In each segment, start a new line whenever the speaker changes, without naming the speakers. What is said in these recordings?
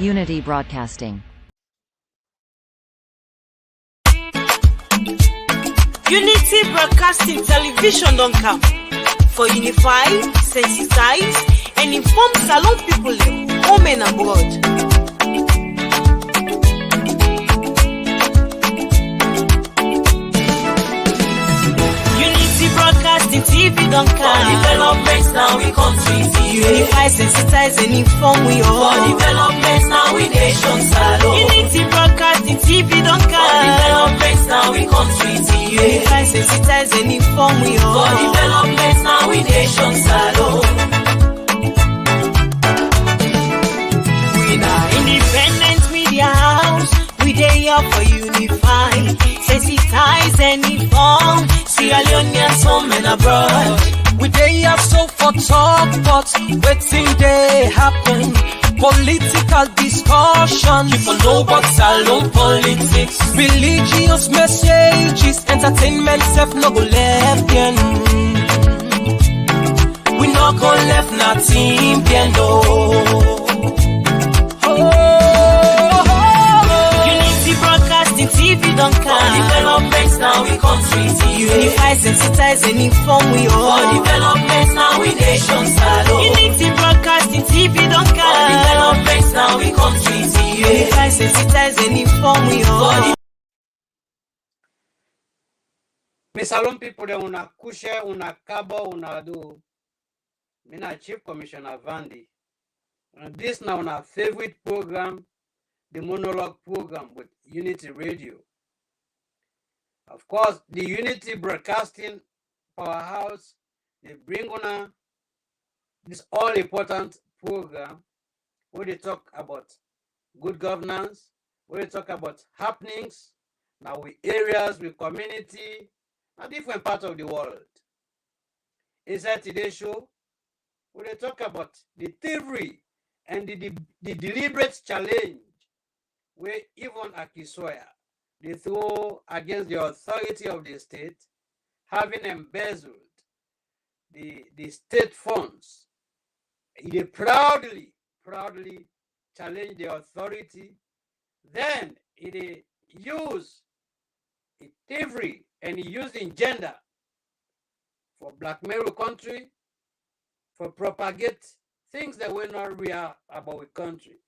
Unity Broadcasting.
Unity Broadcasting Television don't come for unify, sensitize, and inform Salon people home and abroad. Broadcasting TV don't come.
For developments now we country TV.
Unify, sensitize, and inform we all.
For developments now we nation salon.
Unity Broadcasting TV don't come.
For developments now we country TV.
Unify, sensitize, and inform we all.
For developments now we nation salon.
We now independent media house. We dey here for unify, sensitize, and inform. Sierra Leoneans home and abroad.
We dey have so for talk, but wetin dey happen? Political discussion.
You for know about salon politics.
Religious messages, entertainment self no go left again.
We no go left nothing behind no.
TV don't come.
For developments now we country TV.
Unify, sensitize, and inform we all.
For developments now we nation salon.
Unity Broadcasting TV don't come.
For developments now we country TV.
Unify, sensitize, and inform we all.
Me salon people de una kushe, una kabo, una do. Me na Chief Commissioner Vandy. And this now our favorite program, the Monolog program with Unity Radio. Of course, the Unity Broadcasting Powerhouse, they bring on this all-important program where they talk about good governance, where they talk about happenings, now with areas, with community, and different parts of the world. Inside today's show, where they talk about the thievery and the deliberate challenge where even Akisoya, they throw against the authority of the state, having embezzled the state funds. They proudly challenge the authority. Then they use thievery and using gender for blackmail the country, for propagate things that were not real about the country.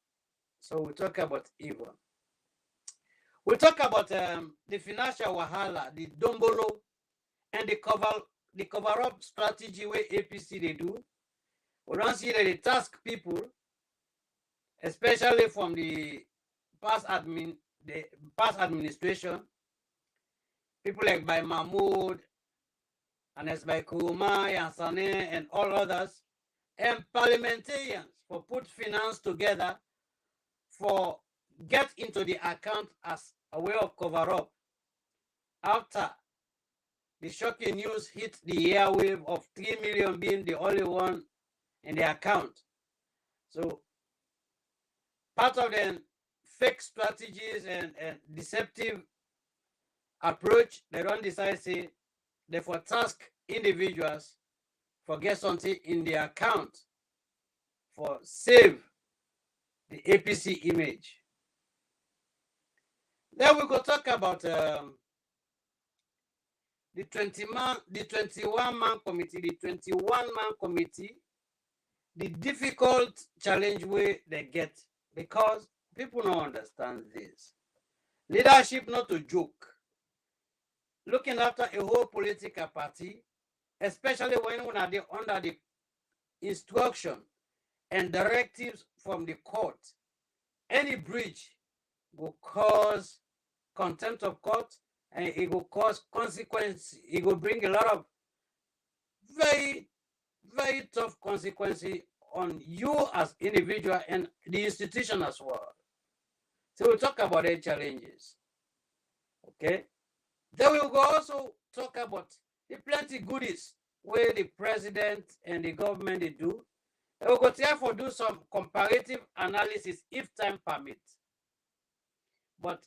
So we talk about evil. We talk about the financial wahala, the dombolo, and the cover-up strategy where APC they do. We don't see that they task people, especially from the past administration, people like by Mahmoud, and as by Kurumai and Sane and all others, and parliamentarians for put finance together for get into the account as a way of cover up after the shocking news hit the airwave of 3 million being the only one in the account. So part of the fake strategies and deceptive approach, they don't decide say they for task individuals for get something in the account for save the APC image. Then we go talk about the 21-man committee, the difficult challenge where they get, because people don't understand this. Leadership not to joke. Looking after a whole political party, especially when we are under the instruction and directives from the court, any breach will cause contempt of court, and it will cause consequence. It will bring a lot of very, very tough consequences on you as individual and the institution as well. So we'll talk about the challenges. Okay. Then we will also talk about the plenty goodies where the president and the government they do. And we'll go therefore do some comparative analysis if time permits. But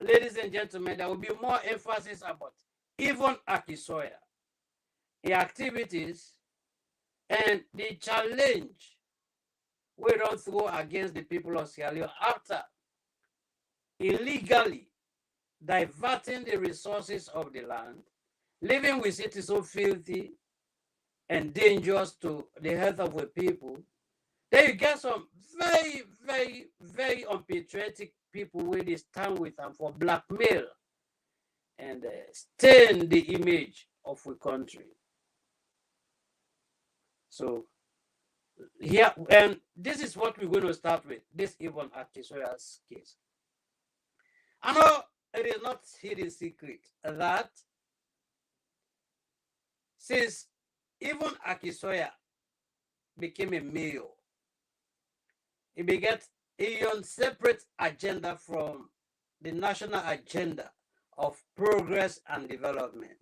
ladies and gentlemen, there will be more emphasis about even Akisoya, the activities and the challenge we don't throw against the people of Sierra Leone after illegally diverting the resources of the land, living with it is so filthy and dangerous to the health of the people. Then you get some very, very, very unpatriotic people where they stand with them for blackmail and stain the image of the country. So here, and this is what we're going to start with, this Yvonne Akisoya's case. I know it is not hidden secret that since Yvonne Akisoya became a mayor, he began a separate agenda from the national agenda of progress and development.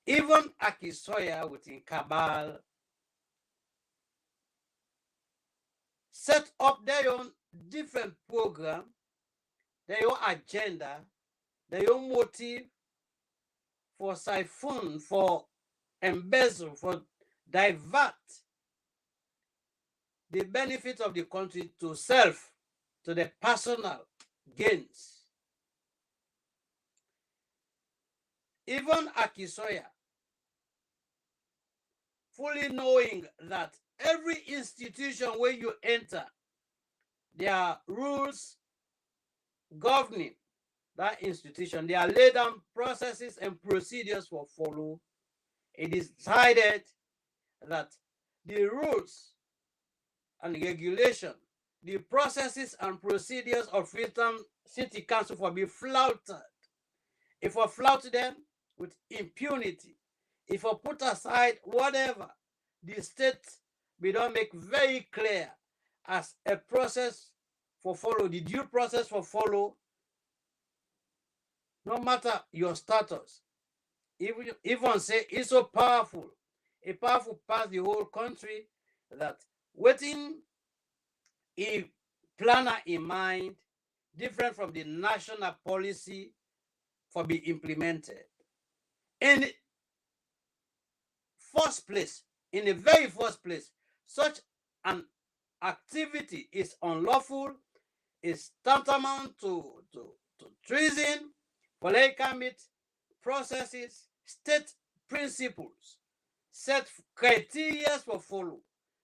Even Akisoya within Cabal set up their own different program, their own agenda, their own motive for siphon, for embezzle, for divert the benefit of the country to self, to the personal gains. Even Akisoya, fully knowing that every institution where you enter, there are rules governing that institution. There are laid down processes and procedures for follow. It is decided that the rules and regulation, the processes and procedures of Freetown City Council for be flouted. If we flout them with impunity, if we put aside whatever the state we don't make very clear as a process for follow, the due process for follow, no matter your status, even say it's so powerful, a powerful past the whole country that waiting a planner in mind, different from the national policy for be implemented. In the very first place, such an activity is unlawful, is tantamount to treason, political processes, state principles, set criteria for follow.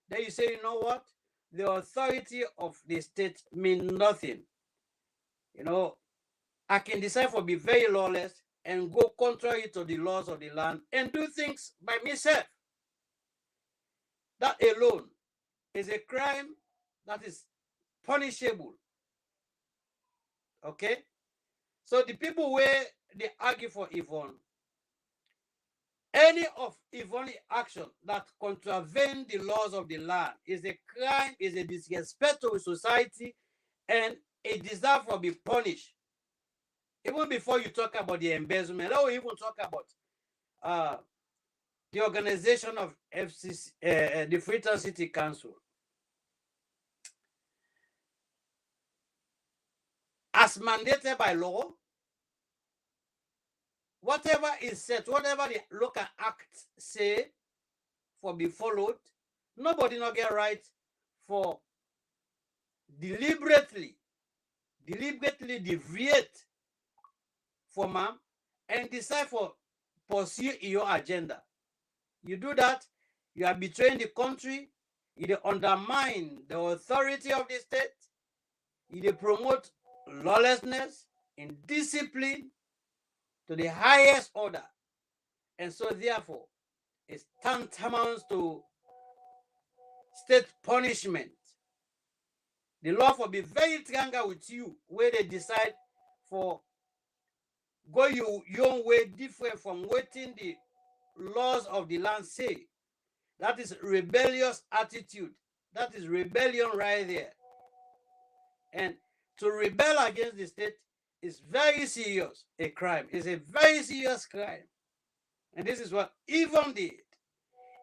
Then you say, you know what? The authority of the state mean nothing. You know, I can decide for be very lawless and go contrary to the laws of the land and do things by myself. That alone is a crime that is punishable. Okay? So the people where they argue for Yvonne, any of Yvonne's action that contravene the laws of the land is a crime, is a disrespect to society, and it deserves to be punished. Even before you talk about the embezzlement, let's even talk about the organization of FCC, the Freetown City Council. As mandated by law, whatever is said, whatever the local act say for be followed, nobody not get right for deliberately deviate from and decide for pursue your agenda. You do that, you are betraying the country, you undermine the authority of the state, you promote lawlessness, indiscipline to the highest order. And so therefore, it's tantamount to state punishment. The law will be very stronger with you where they decide for go your own way different from waiting the laws of the land say. That is rebellious attitude. That is rebellion right there. And to rebel against the state is very serious, a crime. It's a very serious crime. And this is what Yvonne did.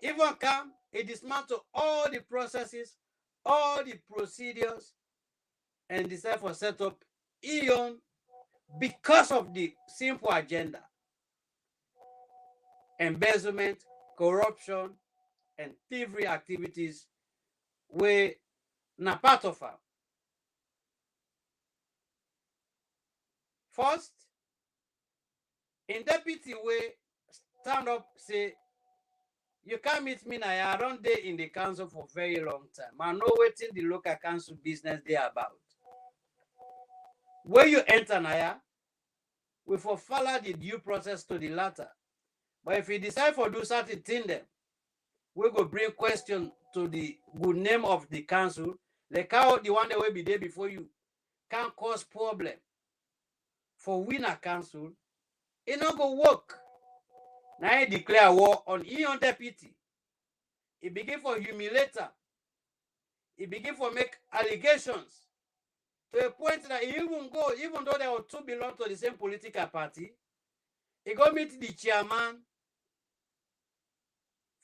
Yvonne came, he dismantled all the processes, all the procedures, and decided to set up Eon because of the simple agenda. Embezzlement, corruption, and thievery activities we na part of am. First, in deputy we stand up say, you can't meet me now. I don't dey in the council for very long time. I know wetin the local council business dey about. When you enter now, we for follow the due process to the latter. But if you decide for do certain thing them, we go bring question to the good name of the council. Like how the one that will be there before you can cause problem for winner council, it not go work. Now he declare war on he on deputy. He begin for humiliate her. He begin for make allegations to a point that he even go, even though they all two belong to the same political party, he go meet the chairman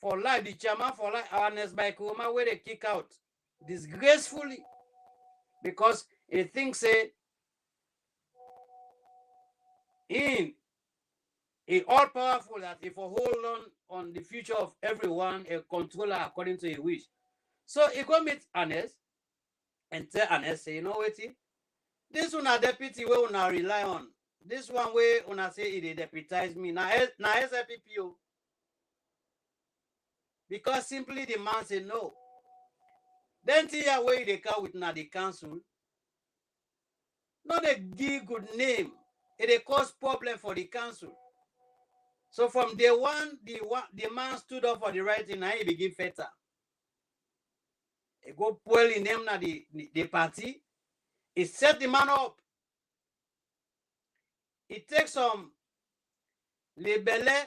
for life, the chairman for life, Ernest by Kuruma, where they kick out disgracefully because he thinks he all powerful that if will hold on the future of everyone, a controller according to his wish. So he go meet Ernest and tell Ernest, say, you know what? This one a deputy we una rely on. This one way una say it deputize me. Now SLPPO. Because simply the man say no. Then tia way they come with na the council. Not a give good name. It cause problem for the council. So from day one, the man stood up for the right thing and he begin fetter. He go pull in them na the party. He set the man up. He takes some libele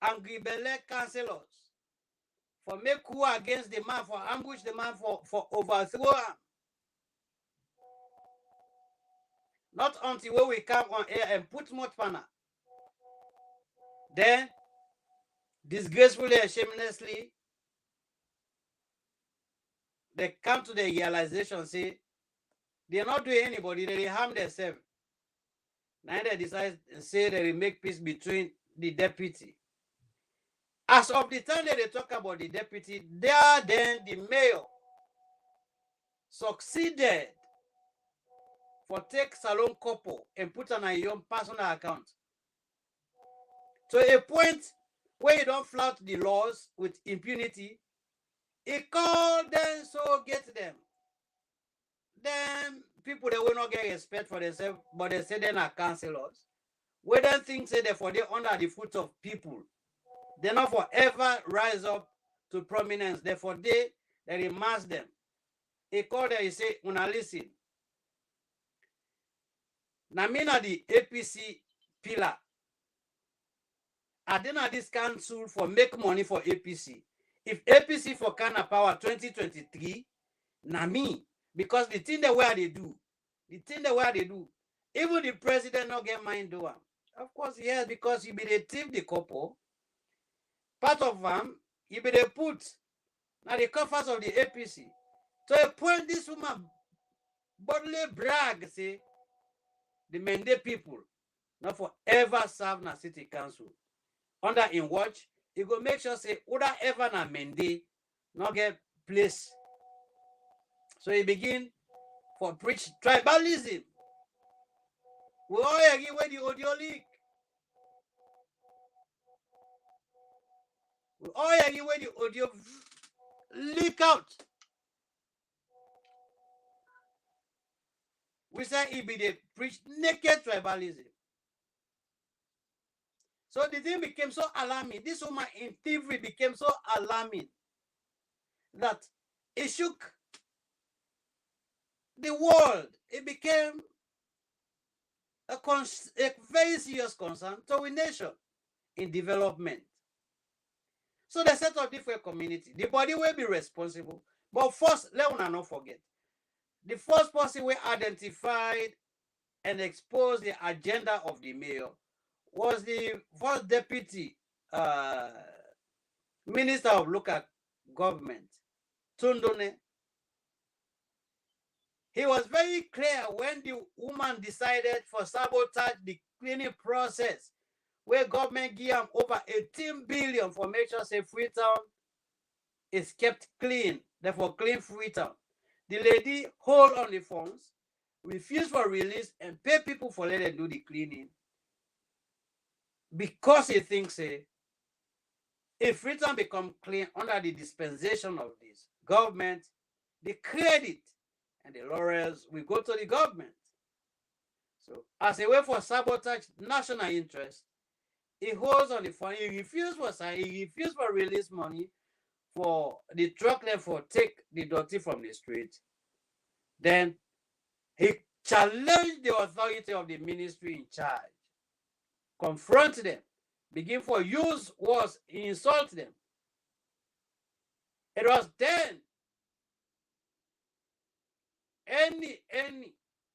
and gribele councillors for make coup against the man, for ambush the man, for overthrow him. Not until when we come on air and put more panel. Then, disgracefully and shamelessly, they come to the realization, say, they're not doing anybody, they harm themselves. Now they decide and say they will make peace between the deputy. As of the time that they talk about the deputy, there then the mayor succeeded for take Salon couple and put on your own personal account. To a point where you don't flout the laws with impunity, he called them, so get them. Then people that will not get respect for themselves, but they say they're not councillors. We don't think say they're under the foot of people. They not forever rise up to prominence. Therefore, they remass them. He called them, he say, una listen. Now, me na the APC pillar. I didn't this council for make money for APC. If APC for Kana Power 2023, na me. Because the thing that where they do, even the president not get mind do. Of course, yes, because you be the thief the couple. Part of them, you be the put now the coffers of the APC. To a point, this woman boldly brag, say, the Mende people not forever serve na city council. Under in watch, he go make sure say, Uda ever na Mende not get place. So he begin for preach tribalism. We all agree where the audio leak. We all agree where the audio leak out. We say he be the preach naked tribalism. So the thing became so alarming. This woman in theory became so alarming that it shook the world. It became a very serious concern to our nation in development. So they set up different community. The body will be responsible. But first, let us not forget. The first person we identified and exposed the agenda of the mayor was the first deputy minister of local government, Tundone. He was very clear when the woman decided for sabotage the cleaning process, where government gave him over 18 billion for make sure say Freetown is kept clean Therefore, claim freedom. The lady hold on the funds, refuse for release, and pay people for let them do the cleaning because he thinks if freedom become clean under the dispensation of this government, the credit and the laurels will go to the government. So, as a way for sabotage national interest, he holds on the fund. He refused for release money for the truck for take the dirty from the street. Then he challenged the authority of the ministry in charge, confront them, begin for use words, insult them. It was then any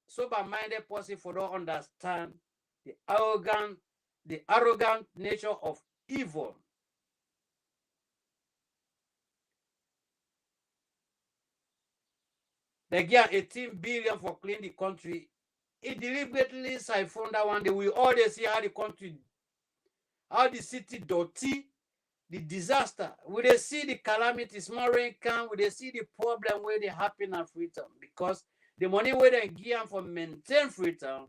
sober-minded person for don't understand the arrogant nature of evil. They get 18 billion for clean the country. It deliberately siphoned that one day. We always see how the country, how the city dirty, the disaster. We they see the calamity, small rain come, we they see the problem where they happen at Freetown. Because the money where they give for maintain Freetown,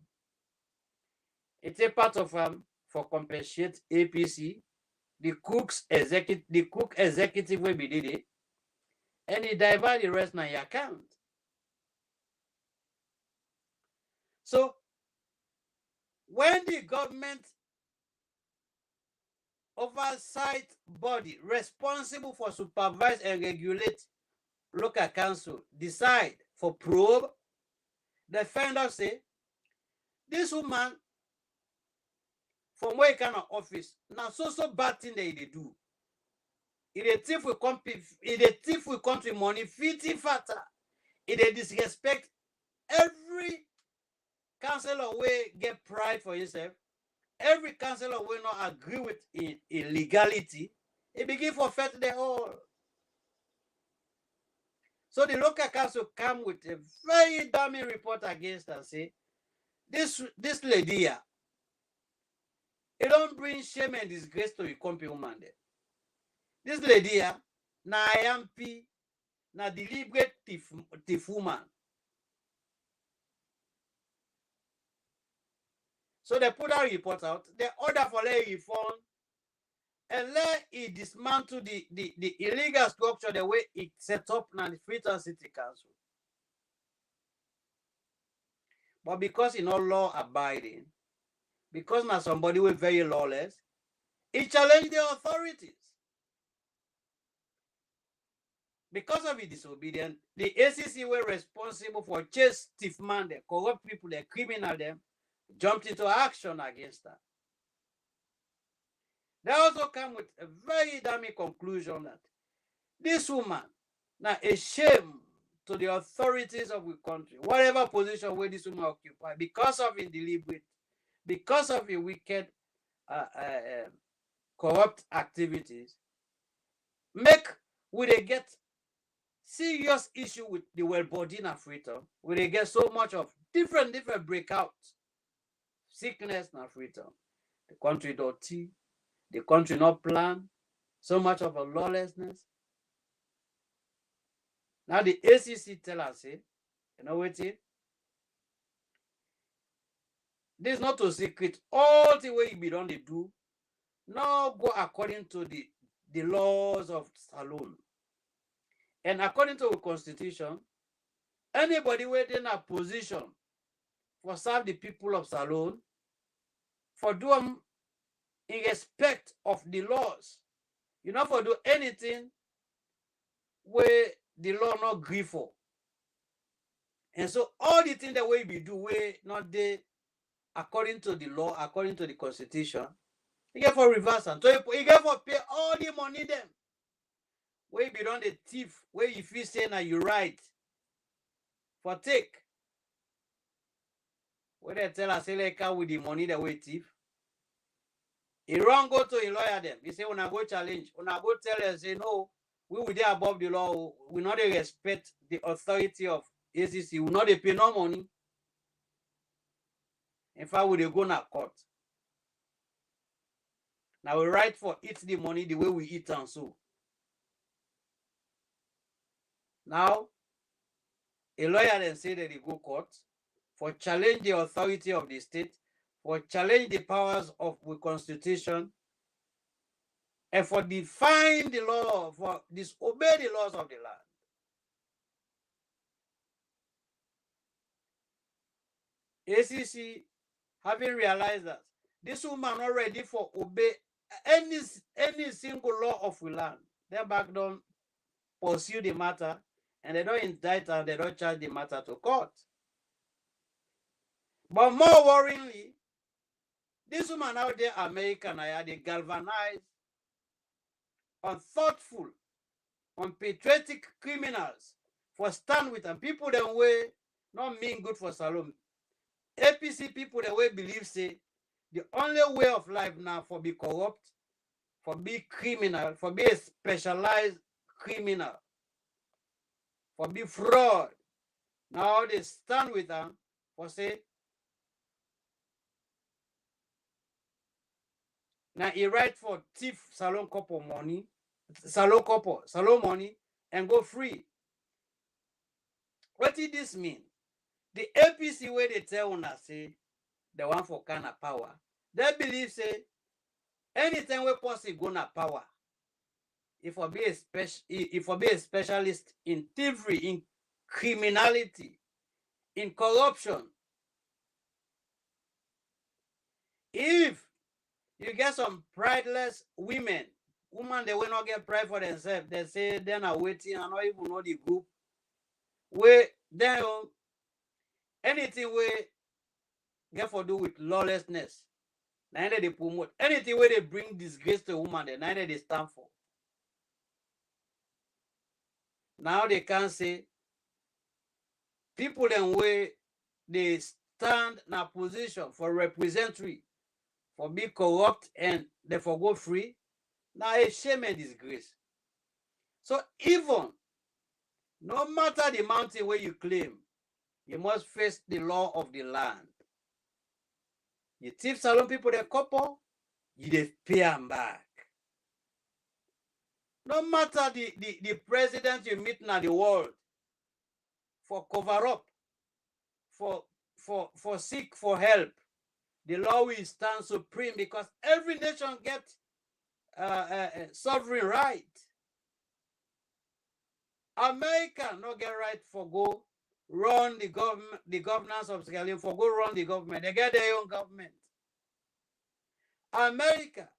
it's a part of for compensate APC, the cook executive will be did it, and he divide the rest in your account. So when the government oversight body responsible for supervise and regulate local council decide for probe, the find out say this woman from where kind of office now so bad thing they do. It a thief will country money, fitty fatter. It a disrespect every councillor way get pride for himself. Every councillor will not agree with illegality. It begin for fet the whole. So the local council come with a very damning report against her. Say this lady here, it don't bring shame and disgrace to the company woman there. This lady here, na IMP, na deliberate thief woman. So they put that report out. They order for let reform and let it dismantle the illegal structure the way it set up now the Freetown City Council. But because it's not law abiding, because now somebody was very lawless, it challenged the authorities. Because of his disobedience, the ACC were responsible for chase thief man, the corrupt people, the criminal them, jumped into action against her. They also come with a very damning conclusion that this woman now a shame to the authorities of the country, whatever position where this woman occupy, because of his deliberate, because of his wicked, corrupt activities, make we they get serious issue with the well-being of Freetown, where they get so much of different breakouts, sickness in Freetown. The country dirty, the country not planned, so much of a lawlessness. Now the ACC tell us, you know what it? This is not a secret. All the way you be done they do, now go according to the laws of Salon. And according to the constitution, anybody within a position for serve the people of Salon, for do them in respect of the laws, you know, for do anything where the law not agree for. And so all the things that we be do, we not they according to the law, according to the constitution, you get for reverse and so you get for pay all the money them. Where be done the thief, where you feel say now you right for take. Where they tell us say like with the money that we thief. He wrong go to a lawyer them. He say when I go challenge, when I go tell us say no, we will there above the law, we not respect the authority of ACC, we not pay no money. In fact, we go na court. Now we right for eat the money the way we eat and so. Now, a lawyer then say that he go court for challenge the authority of the state, for challenge the powers of the constitution, and for defying the law, for disobey the laws of the land. ACC, having realized that this woman not ready for obey any single law of the land, they back don't pursue the matter, and they don't indict her, they don't charge the matter to court. But more worryingly, this woman out there, American, they galvanize unthoughtful, unpatriotic criminals for stand with them. People that way not mean good for Salome. APC people that way believe say the only way of life now for be corrupt, for be criminal, for be a specialized criminal, for be fraud. Now they stand with them for say, now he right for thief salon couple money, salon money, and go free. What did this mean? The APC way they tell una say the one for kind of power, they believe say anytime we possible go na power. If I be a specialist in thievery, in criminality, in corruption, if you get some prideless women they will not get pride for themselves, they say they're not waiting and not even know the group, where then anything we get for do with lawlessness, neither they promote anything where they bring disgrace to woman, they neither they stand for. Now they can say people then way they stand in a position for representatory, for be corrupt and therefore go free. Now a shame and disgrace. So even no matter the mountain where you claim, you must face the law of the land. You thief salon people the couple, you they pay them back. No matter the president you meet in the world for cover up, for seek for help, the law will stand supreme because every nation gets sovereign right. America not get right for go run the government, the governance of Sierra Leone, for go run the government. They get their own government. America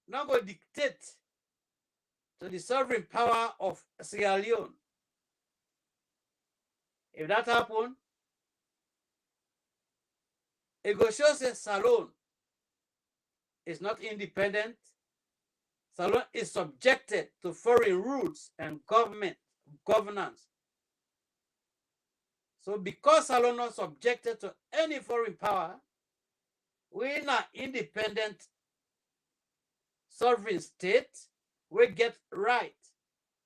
not go dictate to the sovereign power of Sierra Leone. If that happen, it go show say Salone is not independent. Salone is subjected to foreign rules and governance. So because Salone not subjected to any foreign power, we in an independent sovereign state, we get right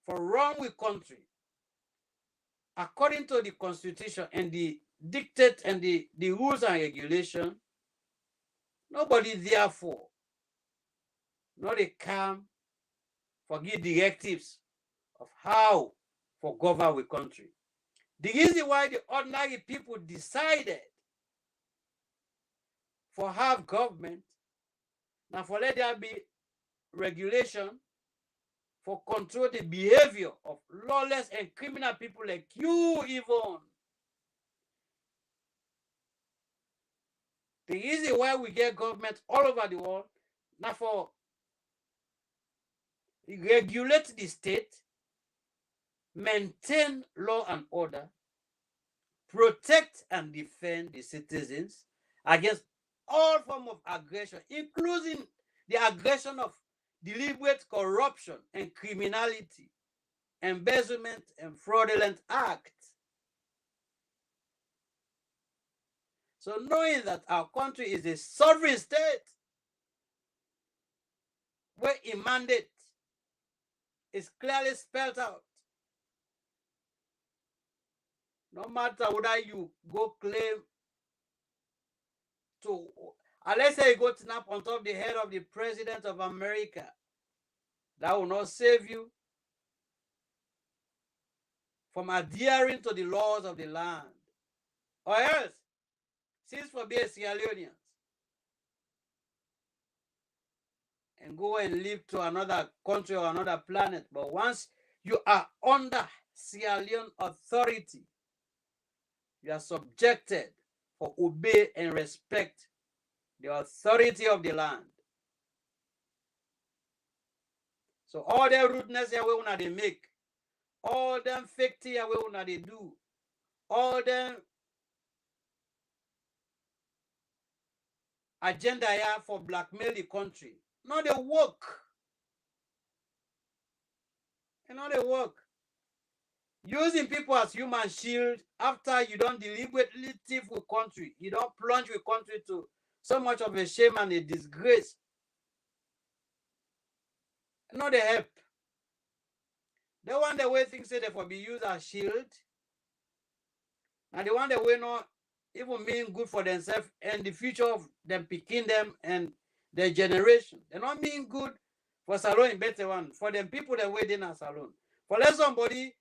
for run with country according to the constitution and the dictate and the rules and regulation. Nobody therefore not they come for give directives of how for govern with country. The reason why the ordinary people decided for have government, now for let there be regulation for control the behavior of lawless and criminal people like you even. The reason why we get government all over the world, now for regulate the state, maintain law and order, protect and defend the citizens against all forms of aggression, including the aggression of deliberate corruption and criminality, embezzlement and fraudulent acts. So knowing that our country is a sovereign state, where a mandate is clearly spelled out, no matter whether you go claim to, unless you go snap on top of the head of the president of America, that will not save you. from adhering to the laws of the land, or else cease for being Sierra Leoneans and go and live to another country or another planet. But once you are under Sierra Leone authority, you are subjected for obey and respect the authority of the land. So all the rudeness here we una they make, all them fake things we una they do, all them agenda here for blackmail the country, no they work. And not they work. Using people as human shield after you don't deliberately thief with country, you don't plunge with country to so much of a shame and a disgrace. No, they help. They want the way things say they for be used as shield. And they want the way not even mean good for themselves and the future of them picking them and their generation. They not mean good for Salon in better one. For them people that wait in a Salon. For let somebody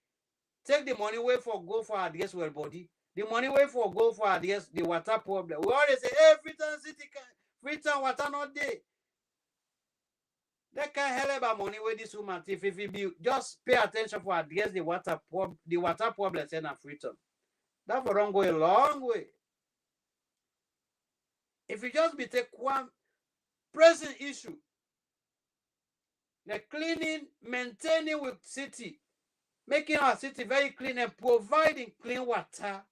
take the money away for go for address well body. The money away for go for address the water problem. We always say, hey, Freetown City, Freetown water not there. They can't help about money with this woman if it be just pay attention for address the water problem in Freetown. That for don't go a long way. If you just be take one present issue, the cleaning, maintaining with city, making our city very clean and providing clean water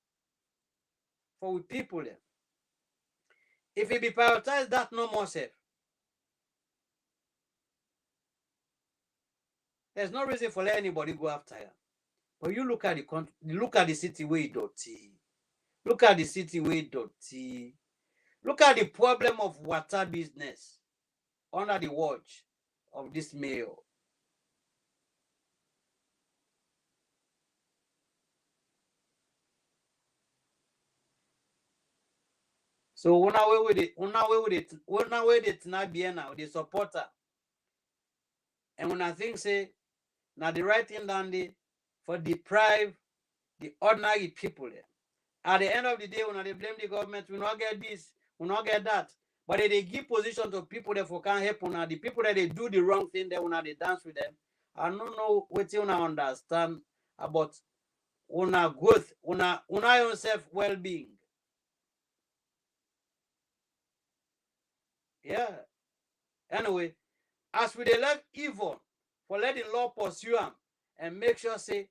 for people there. If it be prioritized, that no more safe. There's no reason for let anybody go after you. But you look at the country, look at the city where it dirty. Look at the city where it dirty. Look at the problem of water business under the watch of this mayor. So one way with it not be now, the supporter. And when I think say now the right thing done there for deprive the ordinary people there. At the end of the day, when they blame the government, we not get this, we not get that. But they give position to people that for can't help una. The people that they do the wrong thing, they una they dance with them. I don't know what you understand about una growth, una yourself well-being. Yeah. Anyway, as we elect evil for letting law pursue him and make sure say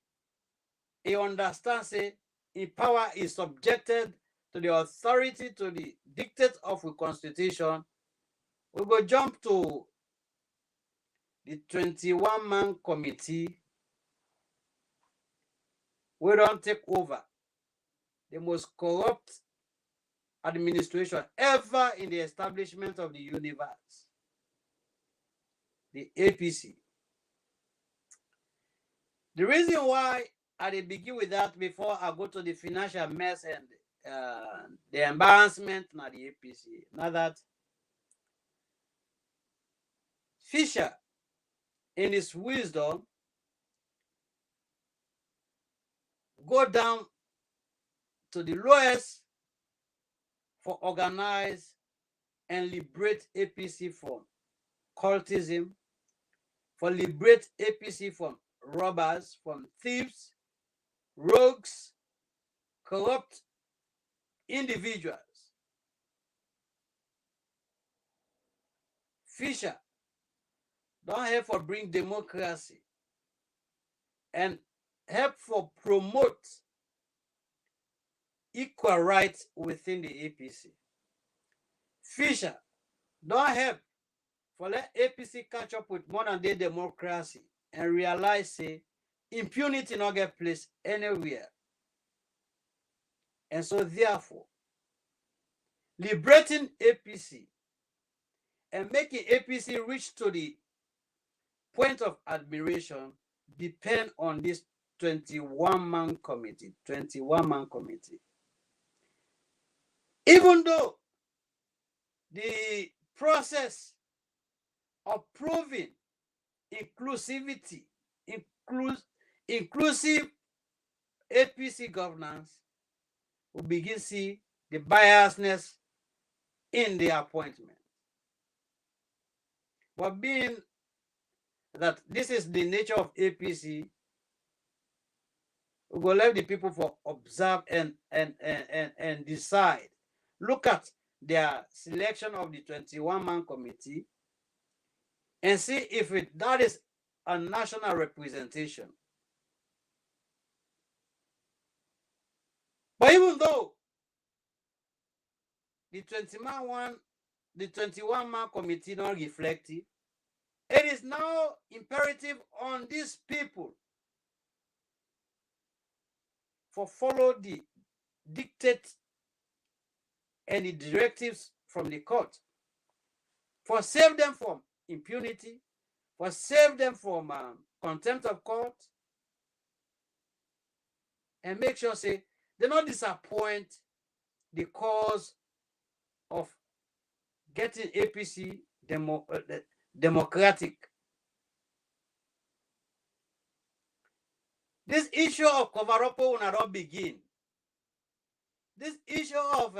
he understands say his power is subjected to the authority, to the dictate of the constitution, we go jump to the 21-man committee. We don't take over the most corrupt administration ever in the establishment of the universe, the APC. The reason why I begin with that before I go to the financial mess and the embarrassment now the APC. Now that Fisher, in his wisdom, go down to the lowest for organize and liberate APC from cultism, for liberate APC from robbers, from thieves, rogues, corrupt individuals. Fisher don't help for bring democracy and help for promote equal rights within the APC. Fisher don't help for let APC catch up with modern day democracy and realize say impunity not get place anywhere. And so therefore, liberating APC and making APC reach to the point of admiration depend on this 21-man committee. 21-man committee. Even though the process of proving inclusivity, inclusive APC governance, we begin see the biasness in the appointment. But being that this is the nature of APC, we will let the people for observe and decide. Look at their selection of the 21-man committee and see if that is a national representation. But even though the 21-man committee not reflective, it is now imperative on these people for follow the dictates and the directives from the court, for save them from impunity, for save them from contempt of court, and make sure say they not disappoint the cause of getting APC democratic. This issue of cover-up will not begin. This issue of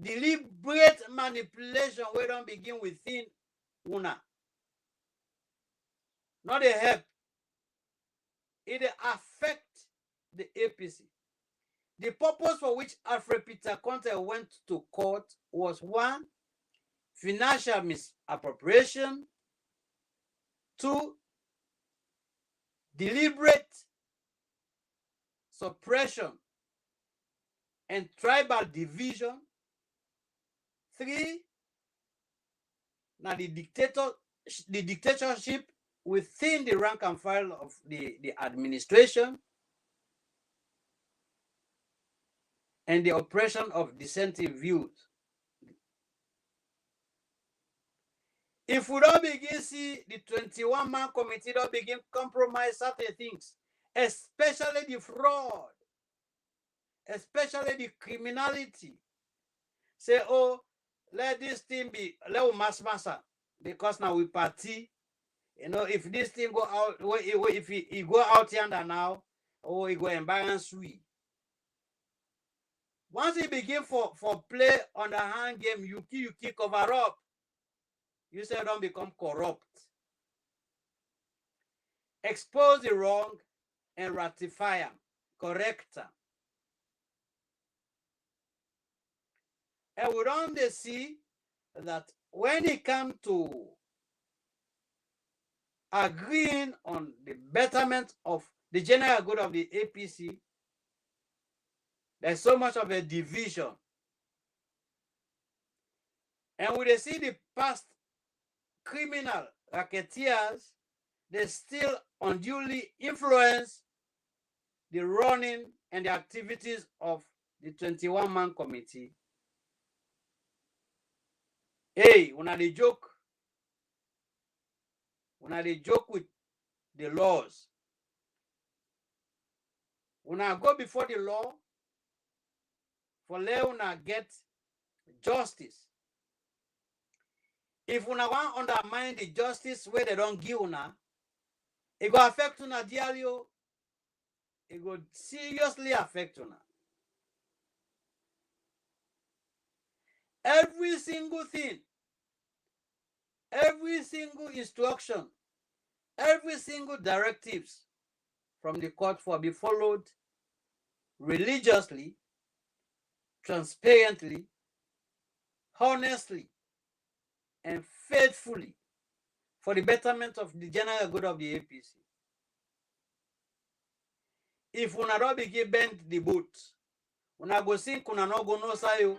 deliberate manipulation will don't begin within una. Not a help. It affect the APC. The purpose for which Alfred Peter Conte went to court was one, financial misappropriation, two, deliberate suppression and tribal division, three, now the dictatorship within the rank and file of the administration, and the oppression of dissenting views. If we don't begin see the 21-man committee don't begin compromise certain things, especially the fraud, especially the criminality, say, oh, let this thing be, let mass massa, because now we party. You know, if this thing go out, if he go out yonder now, or he go embarrass we. Once he begin for play on the hand game, you keep cover up. You say don't become corrupt. Expose the wrong and ratify them, correct them. And we don't see that when it comes to agreeing on the betterment of the general good of the APC, there's so much of a division. And when they see the past criminal racketeers, they still unduly influence the running and the activities of the 21-man committee. Hey, when they joke with the laws, when I go before the law, for let una get justice. If una want undermine the justice where they don't give una, it will affect una dearly. It will seriously affect una. Every single thing, every single instruction, every single directives from the court for be followed religiously, transparently, honestly, and faithfully for the betterment of the general good of the APC. If una don't begin bend the boat, una go sink, una no go no side.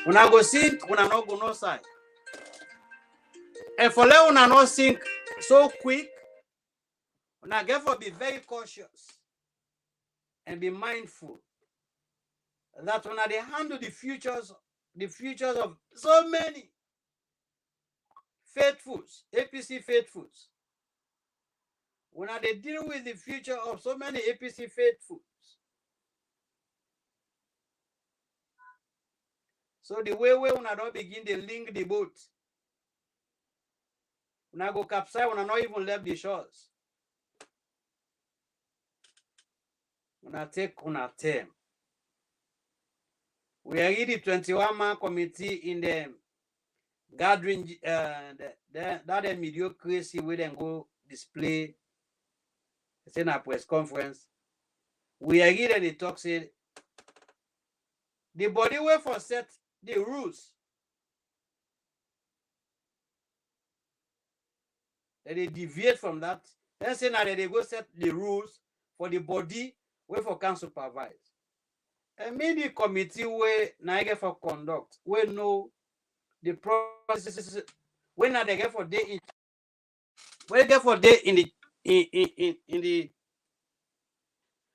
Una go sink, una no go no side. And for let una no sink so quick, una therefore be very cautious and be mindful that when they handle the futures of so many faithfuls, APC faithfuls, when they deal with the future of so many APC faithfuls, so the way when I don't begin to link the boat, when I go capsize, when I not even left the shores. una take una term. We are the 21-man committee in the gathering, that mediocrity we then go display, in a press conference. We are here the talk say the body way for set the rules. That they deviate from that. Then say now that they go set the rules for the body way for can supervise. And maybe the committee way now get for conduct, we know the processes when now they get for day in we get for day in the in the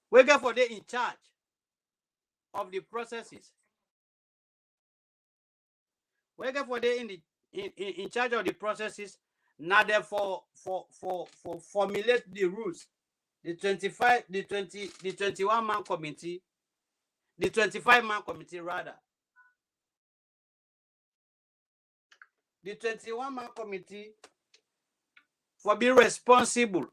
we get for day in charge of the processes. We get for day in the in charge of the processes. Now therefore for formulate the rules. The 25, the 20, the 21-man committee, the 25-man committee rather. The 21-man committee for being responsible.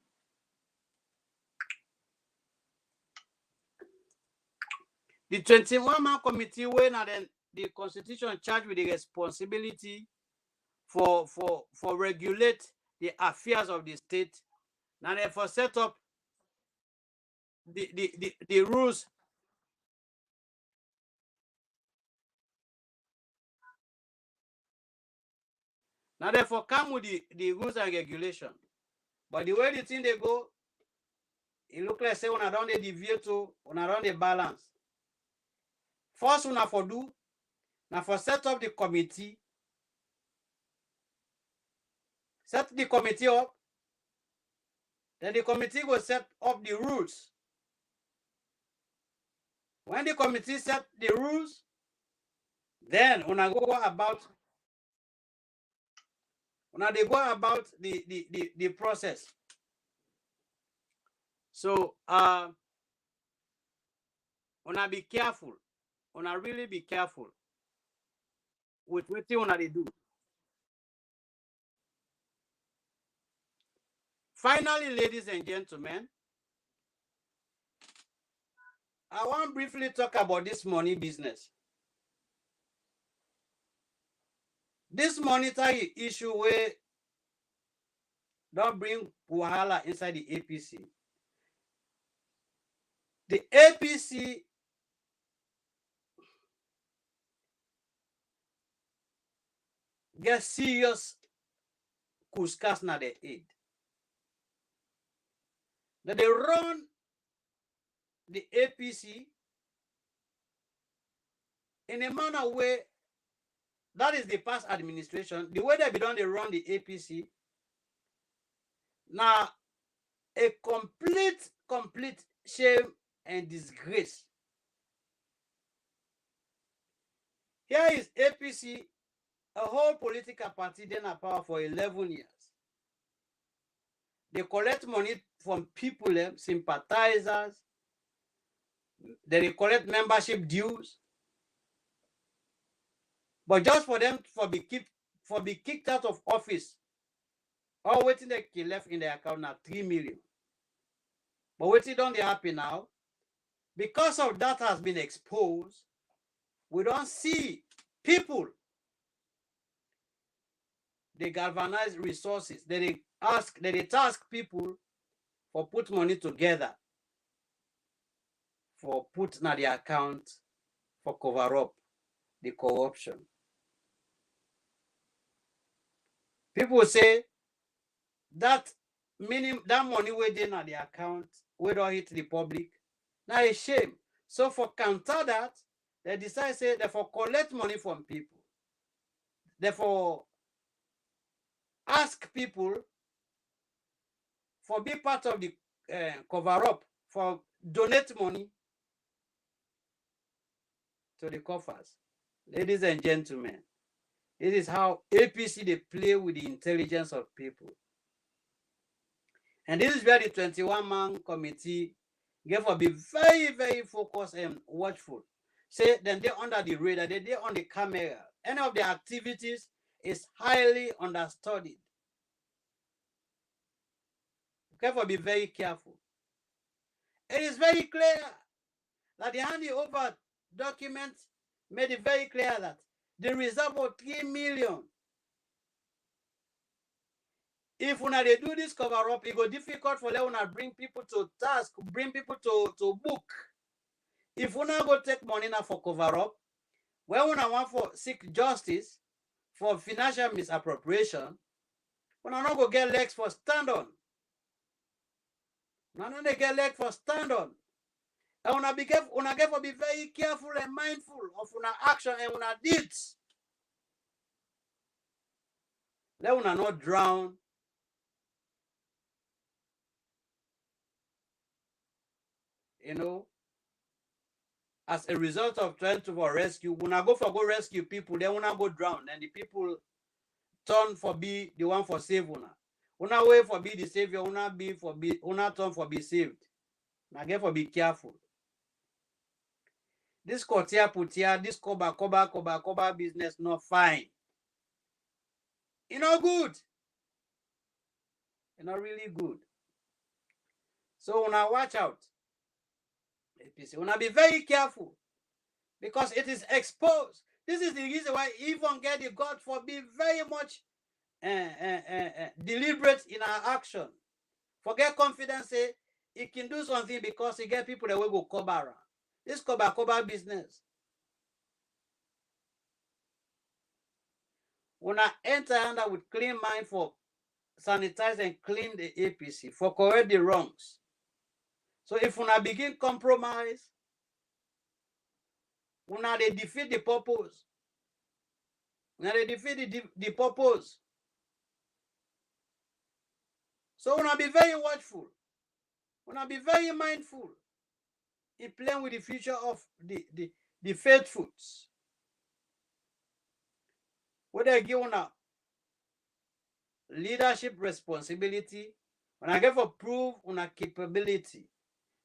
The 21-man committee when then the constitution charged with the responsibility for regulate the affairs of the state. Now therefore set up the rules. Now therefore come with the rules and regulation. But the way the thing they go, it look like say when I don't deviate to, when I don't the balance. First one for do, now for set up the committee. Set the committee up. Then the committee will set up the rules. When the committee set the rules, then when I go about they go about the process. So wanna be careful. Wanna really be careful with what you wanna do. Finally, ladies and gentlemen, I want to briefly talk about this money business. This monetary issue where don't bring wahala inside the APC. The APC get serious kuskas na their aid. That they run the APC in a manner where that is the past administration. The way they be done, they run the APC. Now, a complete shame and disgrace. Here is APC, a whole political party, then a power for 11 years. They collect money from people, sympathizers. They collect membership dues. But just for them for be kicked out of office, all waiting they left in their account now 3 million. But waiting don't they happen now? Because of that has been exposed, we don't see people. They galvanize resources. They task people for put money together for put na the account for cover up the corruption. People say that money within the account we don't hit the public. Now a shame. So for counter that, they decide say therefore collect money from people. Therefore ask people for be part of the cover up, for donate money to the coffers. Ladies and gentlemen, this is how APC they play with the intelligence of people. And this is where the 21-man committee gave to be very, very focused and watchful. Say then they're under the radar, they're on the camera. Any of their activities is highly understudied. Therefore, be very careful. It is very clear that the handing over document made it very clear that the reserve of 3 million. If una they do this cover up, it go difficult for una bring people to task, bring people to book. If una go take money now for cover up, when una want for seek justice for financial misappropriation, una not go get legs for stand on. Una not get legs for stand on. And una get for be very careful and mindful of una action and una deeds. Let una not drown. You know, as a result of trying to rescue, una go rescue people, then una go drown, and the people turn for be the one for save una. Una way for be the savior, una turn for be saved. Now get for be careful. This kotia putia, this koba business not fine. It's not good. It's not really good. So una watch out. Una be very careful because it is exposed. This is the reason why even get the God for be very much deliberate in our action. Forget confidence, say he can do something because he get people that will go cover around. This cover business. When I enter under with clean mind for sanitize and clean the APC, for correct the wrongs. So if una begin compromise, una they defeat the purpose. Una they defeat the purpose. So una be very watchful. Una be very mindful in playing with the future of the faithfuls. Whether I give una leadership responsibility, when I get for prove una capability.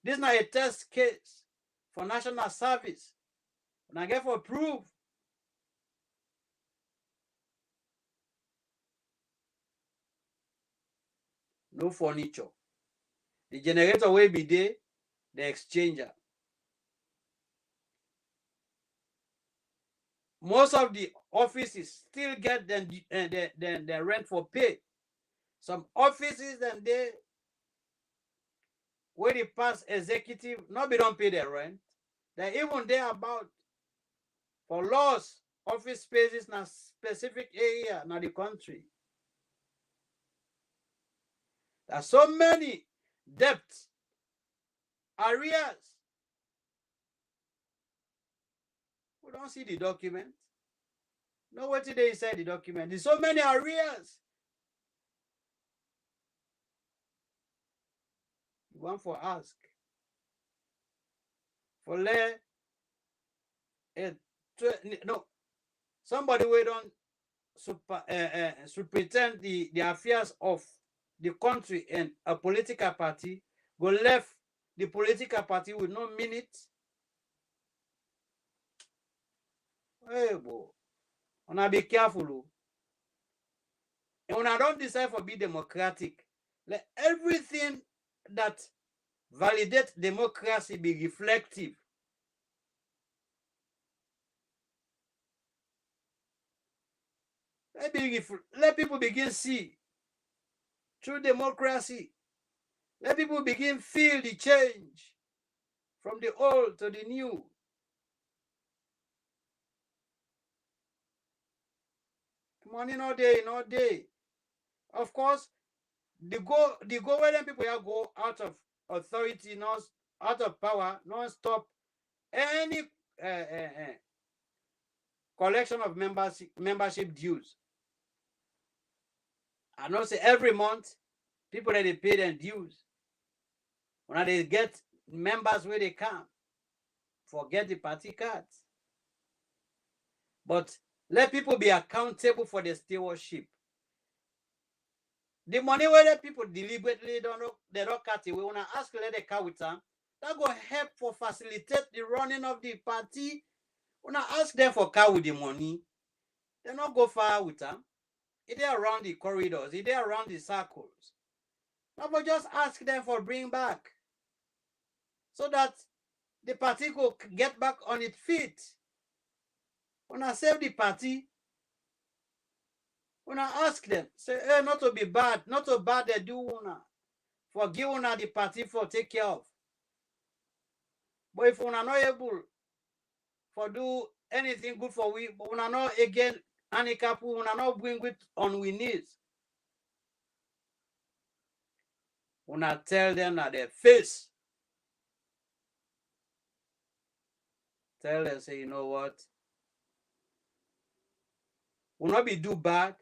This is not a test case for national service. When I get for prove no furniture. The generator will be there, the exchanger. Most of the offices still get the rent for pay. Some offices and they where the past executive not be don't pay their rent. They even there about for loss office spaces in a specific area in the country. There's so many debts, arrears. We don't see the document. No, what did they say the document? There's so many arrears. One for ask. For let no somebody we don't pretend the affairs of the country and a political party go left the political party with no minutes. Hey, boy. Una be careful. And when I don't decide for be democratic, let everything that validates democracy be reflective. Let people begin see through democracy. Let people begin feel the change from the old to the new. Money no day. Of course, the go where people go out of authority, not out of power, not stop any collection of membership dues. I know say every month people that they pay their dues. When they get members where they come, forget the party cards. But let people be accountable for their stewardship. The money where the people deliberately they don't cut away. When I ask let they cut with them, that go help for facilitate the running of the party. When I ask them for cut with the money, they not go far with them. It is around the corridors, it is around the circles. Now, but just ask them for bring back. So that the party go get back on its feet. Una save the party. Una ask them, say, hey, not to be bad, not so bad they do una. Forgive una the party for take care of. But if una not able for do anything good for we, but una not again handicap, una not bring it on we knees. Una tell them at their face. Tell them, say, you know what? Will not be do bad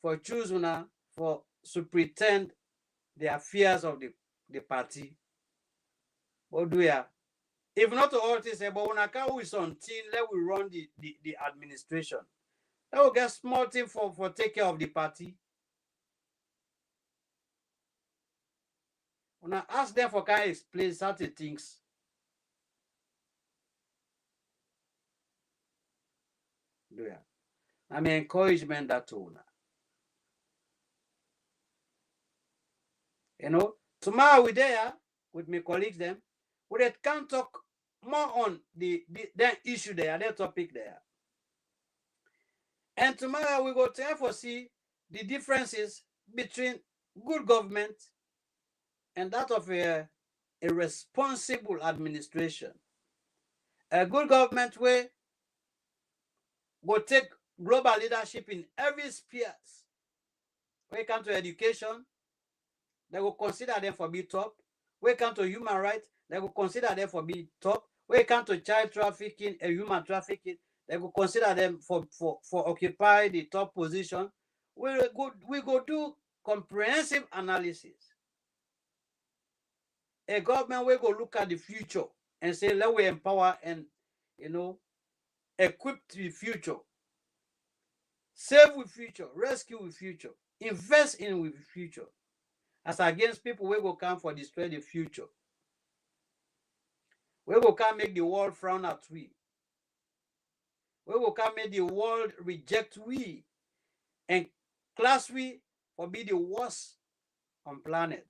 for choose una for to pretend the affairs of the party. What do ya? If not to all this, but una can we something, let we run the administration. Let we get small thing for take care of the party. Una ask them for can explain certain things. Do ya? I mean encouragement that to una. You know, tomorrow we there with my colleagues them, we can talk more on the issue there, their topic there. And tomorrow we go try for see the differences between good government and that of a responsible administration. A good government way will take global leadership in every spheres. When it comes to education, they will consider them for be top. When it comes to human rights, they will consider them for be top. When it comes to child trafficking and human trafficking, they will consider them for occupy the top position. We go do comprehensive analysis. A government will go look at the future and say, let we empower and equip the future, save with future, rescue with future, invest in with future, as against people we go come for destroy the future. We will come make the world frown at we. We will come make the world reject we and class we for be the worst on planet.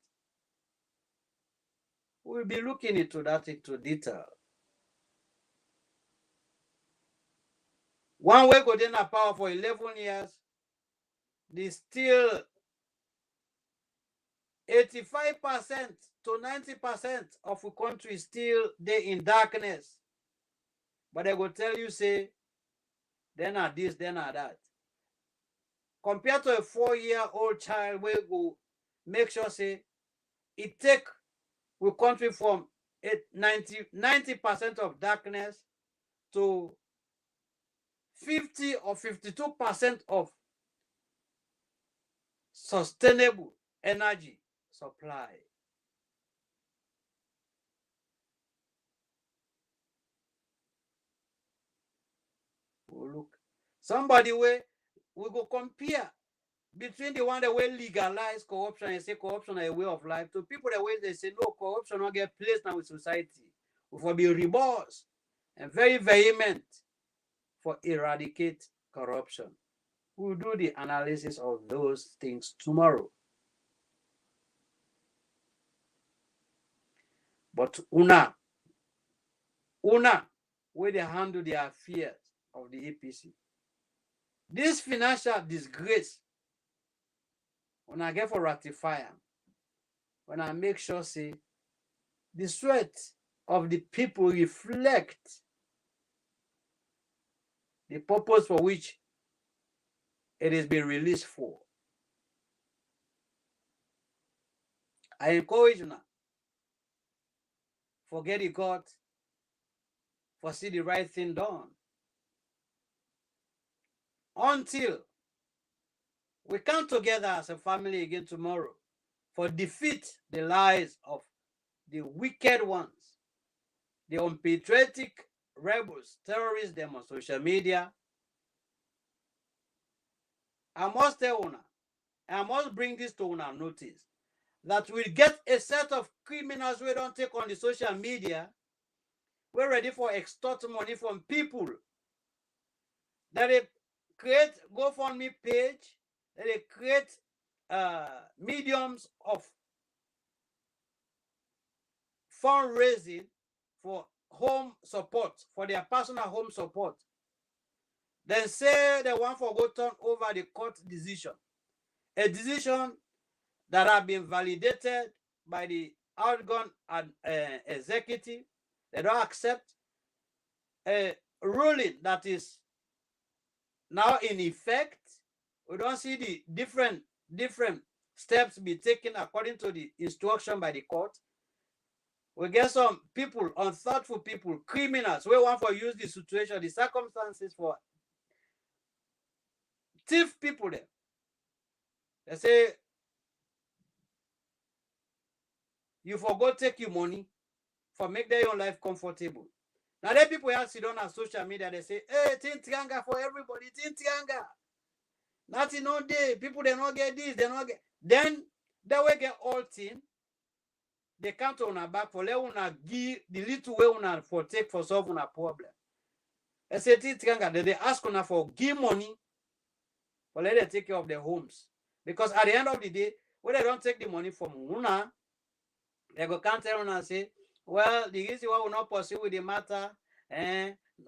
We will be looking into that into detail. One way go in power for 11 years, the still 85% to 90% of the country still they in darkness. But they will tell you, say, then are this, then are that. Compared to a 4-year-old child, we go make sure, say, it take the country from 90% of darkness to 50 or 52% of sustainable energy supply. We'll look. Somebody we go compare between the one that will legalize corruption and say corruption is a way of life to people that way they say no, corruption not get place now in society. We will be remorse and very vehement for eradicate corruption. We'll do the analysis of those things tomorrow. But una where they handle the affairs of the APC. This financial disgrace, when I get for ratify, when I make sure say the sweat of the people reflect the purpose for which it has been released for. I encourage you now. Forget the God, for see the right thing done. Until we come together as a family again tomorrow for defeat the lies of the wicked ones, the unpatriotic rebels, terrorists, them on social media. I must tell una, I must bring this to una notice, that we get a set of criminals we don't take on the social media. We're ready for extort money from people. That they create GoFundMe page, that they create mediums of fundraising for home support, for their personal home support. Then say they want for go turn over the court decision. A decision that have been validated by the outgone executive. They don't accept a ruling that is now in effect. We don't see the different steps be taken according to the instruction by the court. We get some people, unthoughtful people, criminals, we want to use the situation, the circumstances for thief people there. They say, you forgot take your money for make their own life comfortable. Now, then people have sit on social media, they say, hey, Tintianga for everybody, Tintianga. Nothing no day. People, they not get this, they not get. Then, they will get all thing. They come to una back for let una give the little way una for take for solve una problem. They say, Tintianga, they ask una for give money for let them take care of their homes. Because at the end of the day, when they don't take the money from una, they go come tell una and say, well, the reason why we not pursue with the matter,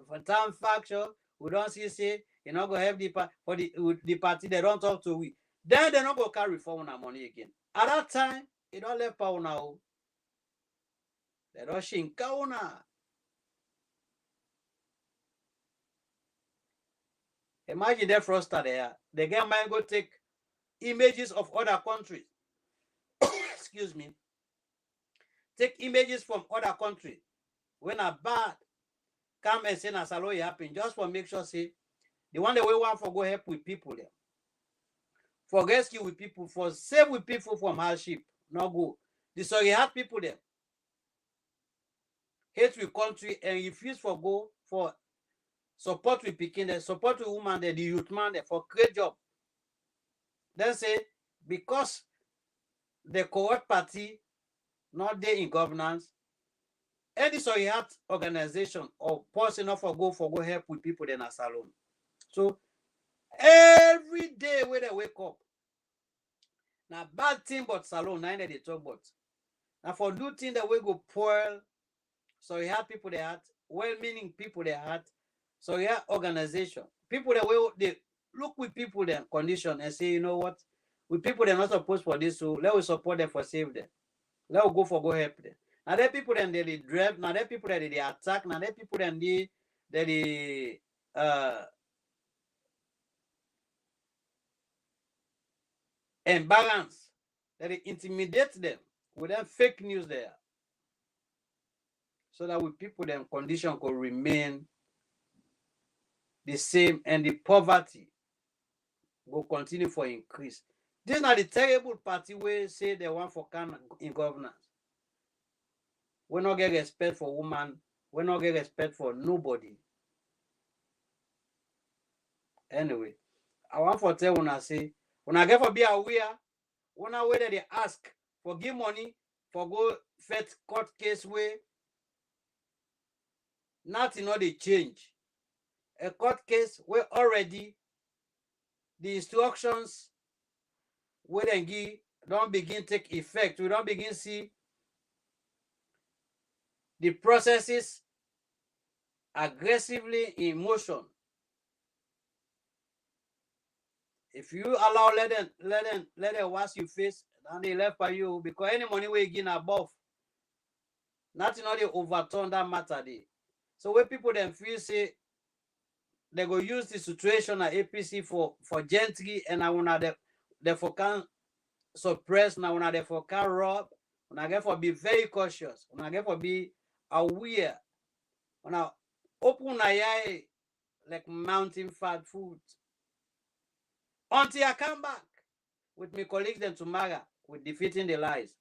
for time factor, we don't see say you not go have the for the party they don't talk to we. Then they not go carry for una money again. At that time, it don't left power now. They don't shinka una. Imagine that froster there. They get mind go take images of other countries. Excuse me. Take images from other countries. When a bad come and say na salo happen, just for make sure say the one that we want for go help with people there. For rescue with people, for save with people from hardship. No go. The sorry had people there. Hate with country and refuse for go for support with picking there, support with woman there, the youth man there for great job. Then say because the corrupt party not there in governance, any sorry heart organization or person not for go help with people in a salon. So every day when they wake up, now bad thing but salon, nine they talk about. Now for do thing that we go spoil, so you have people they had, well-meaning people they had, so you have organization. People that will they look with people their condition and say, you know what, with people they're not supposed for this, so let us support them for save them. Let us go help them. Now there people then they drive, now there people that they attack, now there people then they imbalance, that they intimidate them with them fake news there. So that with people then condition could remain the same and the poverty will continue for increase. This is not the terrible party where say they want for can in governance. We not get respect for women. We not get respect for nobody. Anyway, I want for tell when I say when I get for be aware, when I whether they ask for give money for go fet court case where nothing not they change. A court case where already the instructions where they give don't begin take effect. We don't begin see the processes aggressively in motion. If you allow let them wash your face, and they left by you because any money we gain above, nothing not they overturn that matter there. So when people then feel say they go use the situation at APC for gentry and I wanna they for can suppress now wanna they for can rob, when I get for be very cautious, when I get for be aware, when I open my eye like mountain fat food. Until I come back with my colleagues then tomorrow with Defeating the Lies,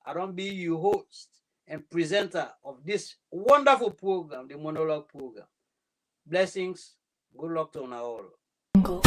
I don't be your host and presenter of this wonderful program, the Monolog program. Blessings. Good luck to all.
Go.